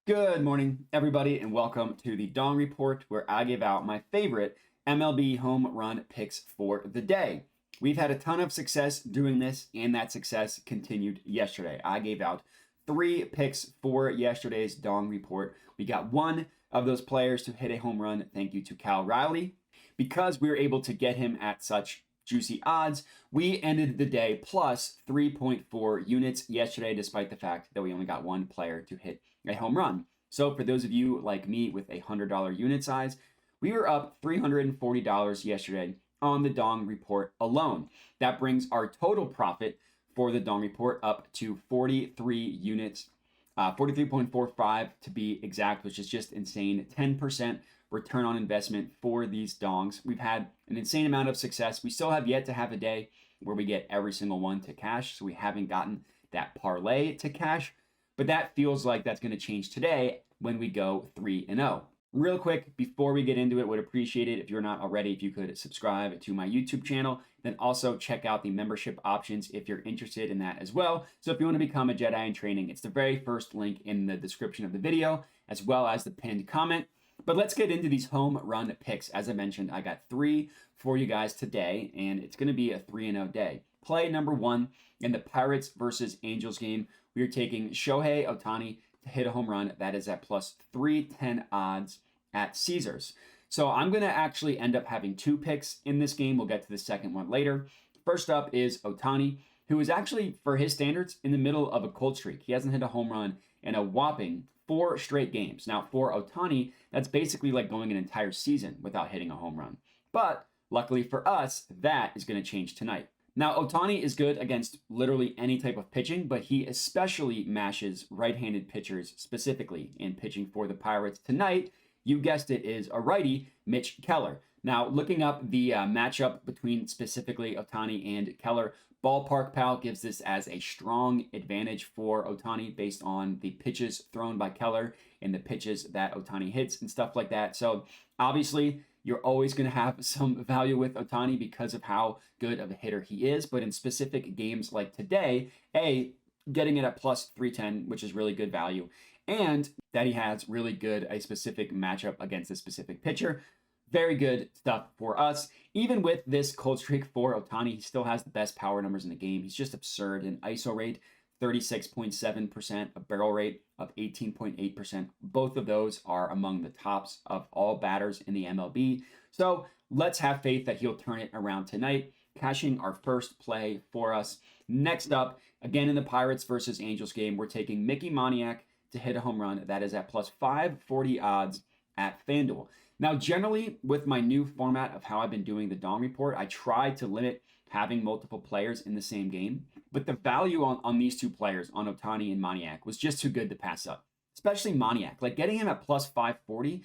Good morning, everybody, and welcome to the Dong Report, where I give out my favorite MLB home run picks for the day. We've had a ton of success doing this, and that success continued yesterday. I gave out 3 picks for yesterday's Dong Report. We got one of those players to hit a home run, thank you to Cal Riley. Because we were able to get him at such juicy odds, we ended the day plus 3.4 units yesterday, despite the fact that we only got one player to hit a home run. So for those of you like me with a $100 unit size, we were up $340 yesterday on the Dong Report alone. That brings our total profit for the Dong Report up to 43 units, 43.45 to be exact, which is just insane. 10% return on investment for these dongs. We've had an insane amount of success. We still have yet to have a day where we get every single one to cash, so we haven't gotten that parlay to cash, but that feels like that's going to change today when we go 3-0. Real quick, before we get into it, would appreciate it if you're not already, if you could subscribe to my YouTube channel, then also check out the membership options if you're interested in that as well. So if you want to become a Jedi in training, it's the very first link in the description of the video, as well as the pinned comment. But let's get into these home run picks. As I mentioned, I got 3 for you guys today, and it's going to be a 3-0 day. Play number 1 in the Pirates versus Angels game. We are taking Shohei Ohtani to hit a home run. That is at plus 310 odds at Caesars. So I'm going to actually end up having 2 picks in this game. We'll get to the second one later. First up is Ohtani, who is actually, for his standards, in the middle of a cold streak. He hasn't hit a home run in a whopping 4 straight games. Now, for Ohtani, that's basically like going an entire season without hitting a home run. But luckily for us, that is going to change tonight. Now, Ohtani is good against literally any type of pitching, but he especially mashes right-handed pitchers specifically in pitching for the Pirates tonight. You guessed it, is a righty, Mitch Keller. Now, looking up the matchup between specifically Ohtani and Keller, Ballpark Pal gives this as a strong advantage for Ohtani based on the pitches thrown by Keller and the pitches that Ohtani hits and stuff like that. So obviously, you're always going to have some value with Ohtani because of how good of a hitter he is. But in specific games like today, getting it at plus 310, which is really good value, and that he has really good a specific matchup against a specific pitcher. Very good stuff for us. Even with this cold streak for Ohtani, he still has the best power numbers in the game. He's just absurd. An ISO rate, 36.7%, a barrel rate of 18.8%. Both of those are among the tops of all batters in the MLB. So let's have faith that he'll turn it around tonight, cashing our first play for us. Next up, again in the Pirates versus Angels game, we're taking Mickey Moniak to hit a home run. That is at plus 540 odds at FanDuel. Now, generally, with my new format of how I've been doing the Dong Report, I try to limit having multiple players in the same game. But the value on these 2 players, on Ohtani and Moniak, was just too good to pass up. Especially Moniak. Like, getting him at plus 540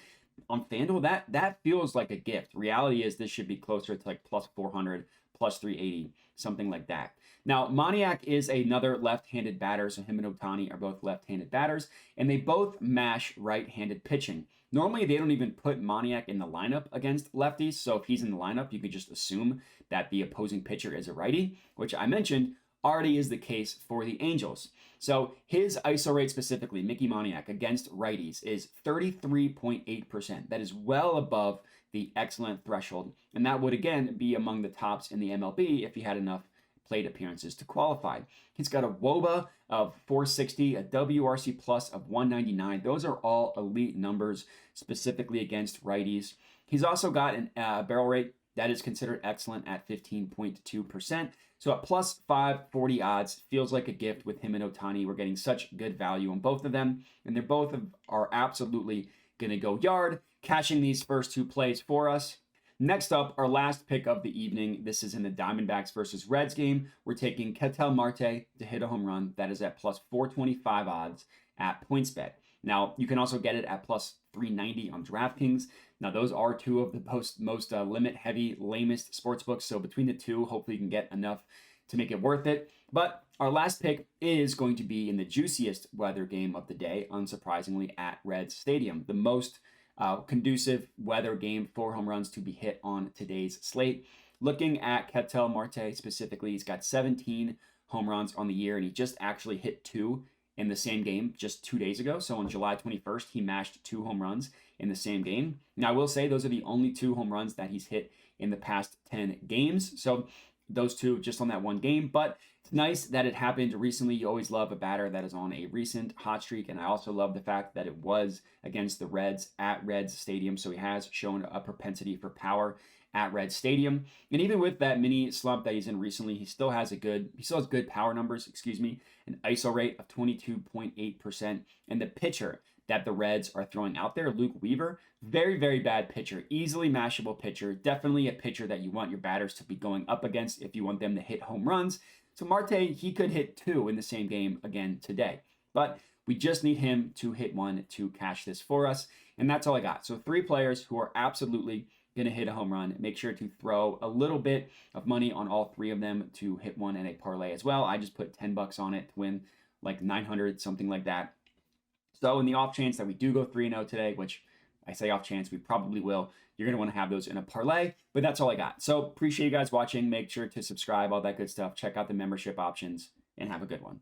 on FanDuel, that feels like a gift. Reality is this should be closer to like plus 400, plus 380, something like that. Now, Moniak is another left-handed batter, so him and Ohtani are both left-handed batters, and they both mash right-handed pitching. Normally, they don't even put Moniak in the lineup against lefties, so if he's in the lineup, you could just assume that the opposing pitcher is a righty, which I mentioned already is the case for the Angels. So his ISO rate specifically, Mickey Moniak, against righties is 33.8%. That is well above the excellent threshold, and that would again be among the tops in the MLB if he had enough plate appearances to qualify. He's got a WOBA of 460, a WRC plus of 199. Those are all elite numbers, specifically against righties. He's also got a barrel rate that is considered excellent at 15.2%. So at plus 540 odds, feels like a gift with him and Ohtani. We're getting such good value on both of them, and they're both are absolutely going to go yard, cashing these first 2 plays for us. Next up, our last pick of the evening. This is in the Diamondbacks versus Reds game. We're taking Ketel Marte to hit a home run. That is at plus 425 odds at PointsBet. Now, you can also get it at plus 390 on DraftKings. Now, those are 2 of the most limit-heavy, lamest sportsbooks. So between the 2, hopefully you can get enough to make it worth it. But our last pick is going to be in the juiciest weather game of the day, unsurprisingly, at Reds Stadium. The most conducive weather game for home runs to be hit on today's slate. Looking at Ketel Marte specifically, he's got 17 home runs on the year, and he just actually hit 2 in the same game just 2 days ago. So on July 21st, he mashed 2 home runs in the same game. Now, I will say those are the only 2 home runs that he's hit in the past 10 games. So those 2 just on that one game. But it's nice that it happened recently. You always love a batter that is on a recent hot streak. And I also love the fact that it was against the Reds at Reds Stadium. So he has shown a propensity for power at Reds Stadium. And even with that mini slump that he's in recently, he still has good power numbers, an ISO rate of 22.8%. And the pitcher that the Reds are throwing out there, Luke Weaver, very, very bad pitcher, easily mashable pitcher, definitely a pitcher that you want your batters to be going up against if you want them to hit home runs. So Marte, he could hit 2 in the same game again today, but we just need him to hit 1 to cash this for us. And that's all I got. So 3 players who are absolutely going to hit a home run. Make sure to throw a little bit of money on all 3 of them to hit 1 in a parlay as well. I just put $10 on it to win like 900, something like that. So in the off chance that we do go 3-0 today, which I say off chance, we probably will, you're going to want to have those in a parlay, but that's all I got. So appreciate you guys watching. Make sure to subscribe, all that good stuff. Check out the membership options and have a good one.